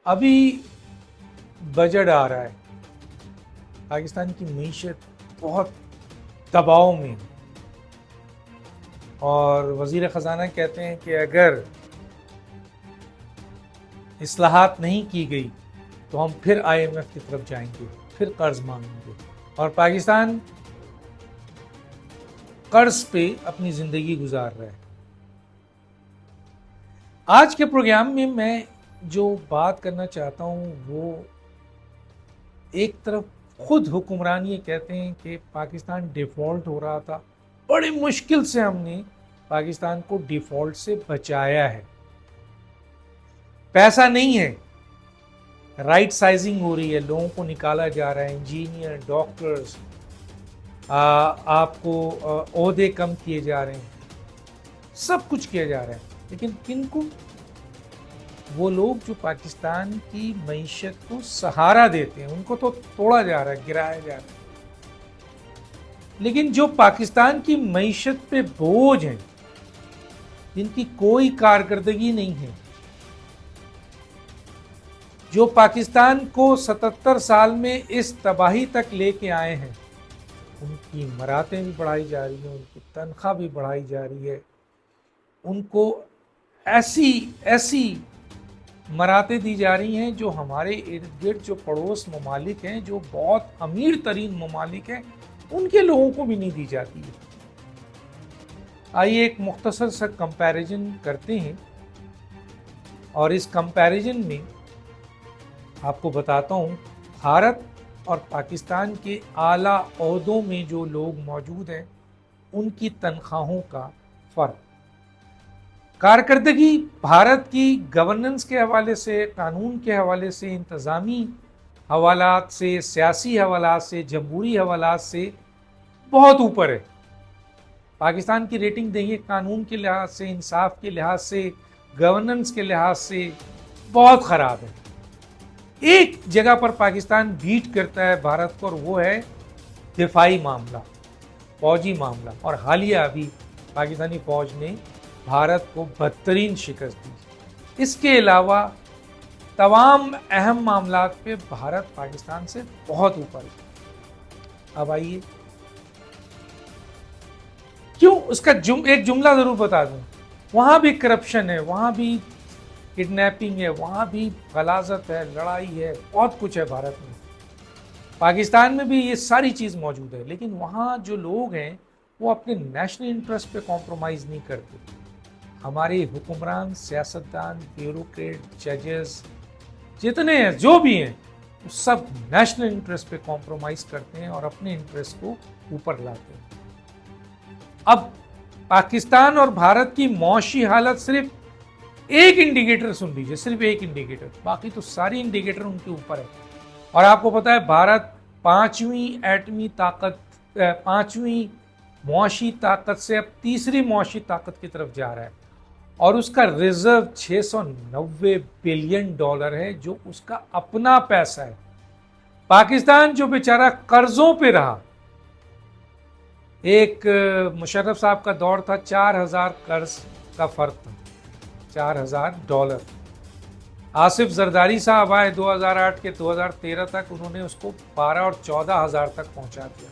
ابھی بجٹ آ رہا ہے، پاکستان کی معیشت بہت دباؤ میں ہے اور وزیر خزانہ کہتے ہیں کہ اگر اصلاحات نہیں کی گئی تو ہم پھر IMF کی طرف جائیں گے، پھر قرض مانگیں گے، اور پاکستان قرض پہ اپنی زندگی گزار رہا ہے۔ آج کے پروگرام میں میں جو بات کرنا چاہتا ہوں وہ ایک طرف خود حکمران یہ کہتے ہیں کہ پاکستان ڈیفالٹ ہو رہا تھا، بڑی مشکل سے ہم نے پاکستان کو ڈیفالٹ سے بچایا ہے، پیسہ نہیں ہے، رائٹ سائزنگ ہو رہی ہے، لوگوں کو نکالا جا رہا ہے، انجینئر، ڈاکٹرز، آپ کو عہدے کم کیے جا رہے ہیں، سب کچھ کیا جا رہا ہے، لیکن کن کو؟ وہ لوگ جو پاکستان کی معیشت کو سہارا دیتے ہیں ان کو تو توڑا جا رہا ہے، گرایا جا رہا ہے، لیکن جو پاکستان کی معیشت پہ بوجھ ہیں، جن کی کوئی کارکردگی نہیں ہے، جو پاکستان کو 77 سال میں اس تباہی تک لے کے آئے ہیں، ان کی مراتیں بھی بڑھائی جا رہی ہیں، ان کی تنخواہ بھی بڑھائی جا رہی ہے، ان کو ایسی مراتیں دی جا رہی ہیں جو ہمارے ارد گرد جو پڑوس ممالک ہیں، جو بہت امیر ترین ممالک ہیں، ان کے لوگوں کو بھی نہیں دی جاتی ہے۔ آئیے ایک مختصر سا کمپیریزن کرتے ہیں، اور اس کمپیریزن میں آپ کو بتاتا ہوں بھارت اور پاکستان کے اعلیٰ عہدوں میں جو لوگ موجود ہیں ان کی تنخواہوں کا فرق۔ کارکردگی بھارت کی گورننس کے حوالے سے، قانون کے حوالے سے، انتظامی حوالات سے، سیاسی حوالات سے، جمہوری حوالات سے بہت اوپر ہے۔ پاکستان کی ریٹنگ دیکھیے، قانون کے لحاظ سے، انصاف کے لحاظ سے، گورننس کے لحاظ سے بہت خراب ہے۔ ایک جگہ پر پاکستان بیٹ کرتا ہے بھارت کو، اور وہ ہے دفاعی معاملہ، فوجی معاملہ، اور حالیہ ابھی پاکستانی فوج نے بھارت کو بدترین شکست دی۔ اس کے علاوہ تمام اہم معاملات پہ بھارت پاکستان سے بہت اوپر ہے۔ اب آئیے کیوں، اس کا ایک جملہ ضرور بتا دوں، وہاں بھی کرپشن ہے، وہاں بھی کڈنیپنگ ہے، وہاں بھی غلاظت ہے، لڑائی ہے، بہت کچھ ہے بھارت میں۔ پاکستان میں بھی یہ ساری چیز موجود ہے، لیکن وہاں جو لوگ ہیں وہ اپنے نیشنل انٹرسٹ پہ کمپرومائز نہیں کرتے۔ ہمارے حکمران، سیاستدان، بیوروکریٹ، ججز، جتنے ہیں، جو بھی ہیں، وہ سب نیشنل انٹرسٹ پہ کمپرومائز کرتے ہیں اور اپنے انٹرسٹ کو اوپر لاتے ہیں۔ اب پاکستان اور بھارت کی معاشی حالت صرف ایک انڈیکیٹر سن لیجیے، صرف ایک انڈیکیٹر، باقی تو ساری انڈیکیٹر ان کے اوپر ہے۔ اور آپ کو پتا ہے بھارت پانچویں معاشی طاقت سے اب تیسری معاشی طاقت کی طرف جا رہا ہے، اور اس کا ریزرو $690 بلین ہے، جو اس کا اپنا پیسہ ہے۔ پاکستان جو بیچارہ قرضوں پہ رہا، ایک مشرف صاحب کا دور تھا، 4000 قرض کا فرق تھا، $4000۔ آصف زرداری صاحب آئے 2008 کے 2013 تک، انہوں نے اس کو 12 اور 14,000 تک پہنچا دیا۔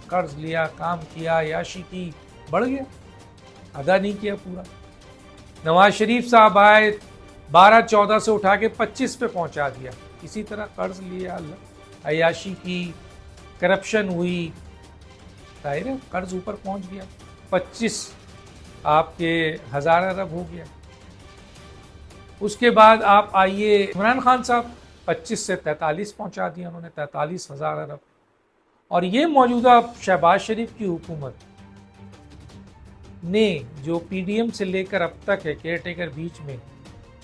قرض لیا، کام کیا، عیاشی کی، بڑھ گیا، ادا نہیں کیا پورا۔ نواز شریف صاحب آئے 12-14 سے اٹھا کے 25 پہ پہنچا دیا، اسی طرح قرض لیا، عیاشی کی، کرپشن ہوئی، ظاہر ہے قرض اوپر پہنچ گیا، 25 آپ کے 1000 ارب ہو گیا۔ اس کے بعد آپ آئیے عمران خان صاحب، 25 سے 43 پہنچا دیا انہوں نے، 43,000 ارب۔ اور یہ موجودہ شہباز شریف کی حکومت نے جو PDM سے لے کر اب تک ہے، کیئر ٹیکر بیچ میں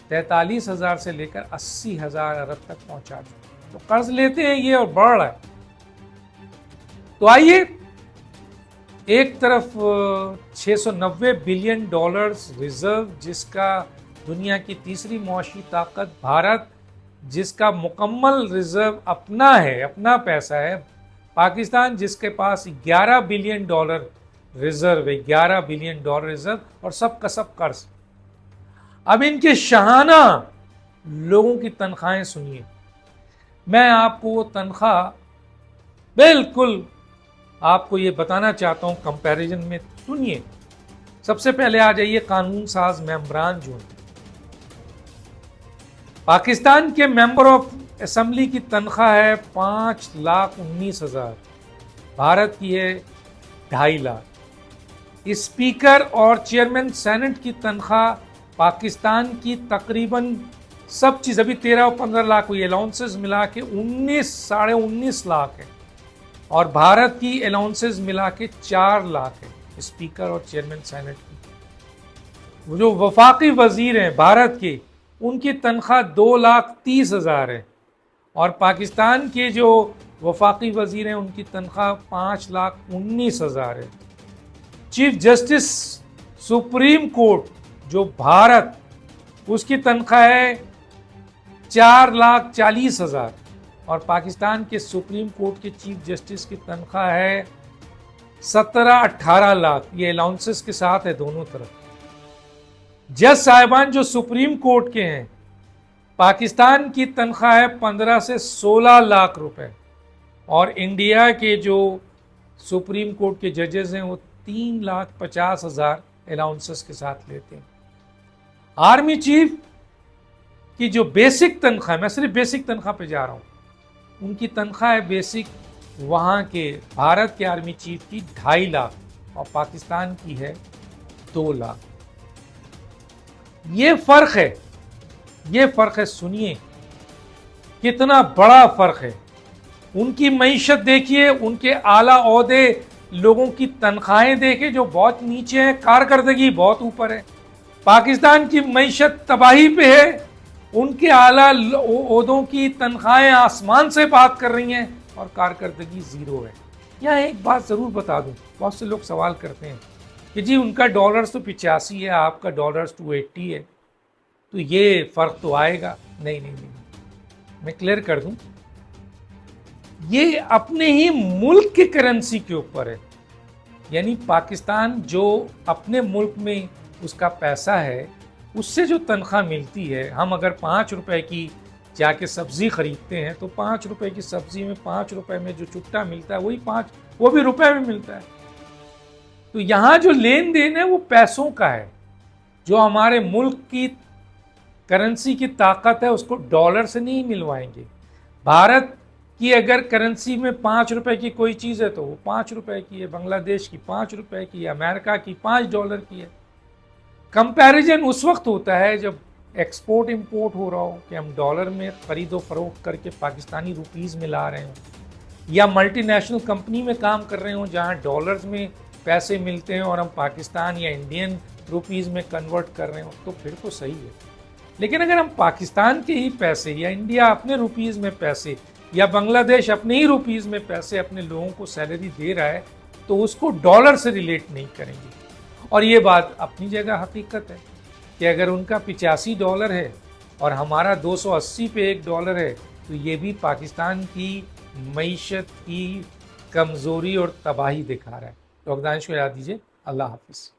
43,000 سے لے کر 80,000 ارب تک پہنچا دیا۔ تو قرض لیتے ہیں یہ اور بڑھ رہا ہے۔ تو آئیے ایک طرف $690 بلین ریزرو، جس کا دنیا کی تیسری معاشی طاقت بھارت، جس کا مکمل ریزرو اپنا ہے، اپنا پیسہ ہے۔ پاکستان جس کے پاس $11 بلین ریزرو ہے، $11 بلین ریزرو، اور سب کا سب قرض۔ اب ان کے شاہانہ لوگوں کی تنخواہیں سنیے، میں آپ کو وہ تنخواہ بالکل آپ کو یہ بتانا چاہتا ہوں کمپیریزن میں. سنیے، سب سے پہلے آ جائیے قانون ساز ممبران جو ہیں. پاکستان کے ممبر آف اسمبلی کی تنخواہ ہے 5,19,000، بھارت کی ہے 2.5 لاکھ. اسپیکر اور چیئرمین سینٹ کی تنخواہ پاکستان کی تقریباً سب چیز ابھی 13 اور 15 لاکھ ہوئی، الاؤنسز ملا کے 19 لاکھ ہے، اور بھارت کی الاؤنسز ملا کے 4 لاکھ ہے اسپیکر اور چیئرمین سینٹ کی. وہ جو وفاقی وزیر ہیں بھارت کے، ان کی تنخواہ 2,30,000 ہے، اور پاکستان کے جو وفاقی وزیر ہیں ان کی تنخواہ 5,19,000 ہے. چیف جسٹس سپریم کورٹ جو بھارت، اس کی تنخواہ ہے 4,40,000، اور پاکستان کے سپریم کورٹ کے چیف جسٹس کی تنخواہ ہے 17-18 لاکھ. یہ الاؤنسز کے ساتھ ہے دونوں طرف. جج صاحبان جو سپریم کورٹ کے ہیں، پاکستان کی تنخواہ ہے 15 سے 16 لاکھ روپے، اور انڈیا کے جو سپریم کورٹ کے ججز ہیں وہ 3,50,000 الاؤنسز کے ساتھ لیتے ہیں. آرمی چیف کی جو بیسک تنخواہ، میں صرف بیسک تنخواہ پہ جا رہا ہوں، ان کی تنخواہ ہے بیسک وہاں کے بھارت کے آرمی چیف کی 2.5 لاکھ، اور پاکستان کی ہے 2 لاکھ. یہ فرق ہے، یہ فرق ہے. سنیے کتنا بڑا فرق ہے. ان کی معیشت دیکھیے، ان کے اعلیٰ عہدے لوگوں کی تنخواہیں دیکھیں جو بہت نیچے ہیں، کارکردگی بہت اوپر ہے. پاکستان کی معیشت تباہی پہ ہے، ان کے اعلیٰ عہدوں کی تنخواہیں آسمان سے بات کر رہی ہیں، اور کارکردگی زیرو ہے. یہاں ایک بات ضرور بتا دوں، بہت سے لوگ سوال کرتے ہیں کہ جی ان کا ڈالرز تو 85 ہے، آپ کا ڈالرز 280 ہے، تو یہ فرق تو آئے گا. نہیں، میں کلیئر کر دوں، یہ اپنے ہی ملک کی کرنسی کے اوپر ہے. یعنی پاکستان جو اپنے ملک میں اس کا پیسہ ہے، اس سے جو تنخواہ ملتی ہے، ہم اگر 5 روپے کی جا کے سبزی خریدتے ہیں تو 5 روپے کی سبزی میں 5 روپے میں جو چٹا ملتا ہے وہی 5 وہ بھی روپے میں ملتا ہے. تو یہاں جو لین دین ہے وہ پیسوں کا ہے. جو ہمارے ملک کی کرنسی کی طاقت ہے اس کو ڈالر سے نہیں ملوائیں گے. بھارت کی اگر کرنسی میں 5 روپے کی کوئی چیز ہے تو وہ 5 روپے کی ہے، بنگلہ دیش کی 5 روپے کی ہے، امریکہ کی 5 ڈالر کی ہے. کمپیریزن اس وقت ہوتا ہے جب ایکسپورٹ امپورٹ ہو رہا ہو، کہ ہم ڈالر میں خرید و فروخت کر کے پاکستانی روپیز میں لا رہے ہوں، یا ملٹی نیشنل کمپنی میں کام کر رہے ہوں جہاں ڈالرز میں پیسے ملتے ہیں اور ہم پاکستان یا انڈین روپیز میں کنورٹ کر رہے ہوں، تو پھر تو صحیح ہے. لیکن اگر ہم پاکستان کے ہی پیسے، یا انڈیا اپنے روپیز میں پیسے، یا بنگلہ دیش اپنے ہی روپیز میں پیسے اپنے لوگوں کو سیلری دے رہا ہے، تو اس کو ڈالر سے ریلیٹ نہیں کریں گے. اور یہ بات اپنی جگہ حقیقت ہے کہ اگر ان کا 85 ڈالر ہے اور ہمارا 280 پہ 1 ڈالر ہے، تو یہ بھی پاکستان کی معیشت کی کمزوری اور تباہی دکھا رہا ہے. تو دانش کو یاد دیجیے. اللہ حافظ.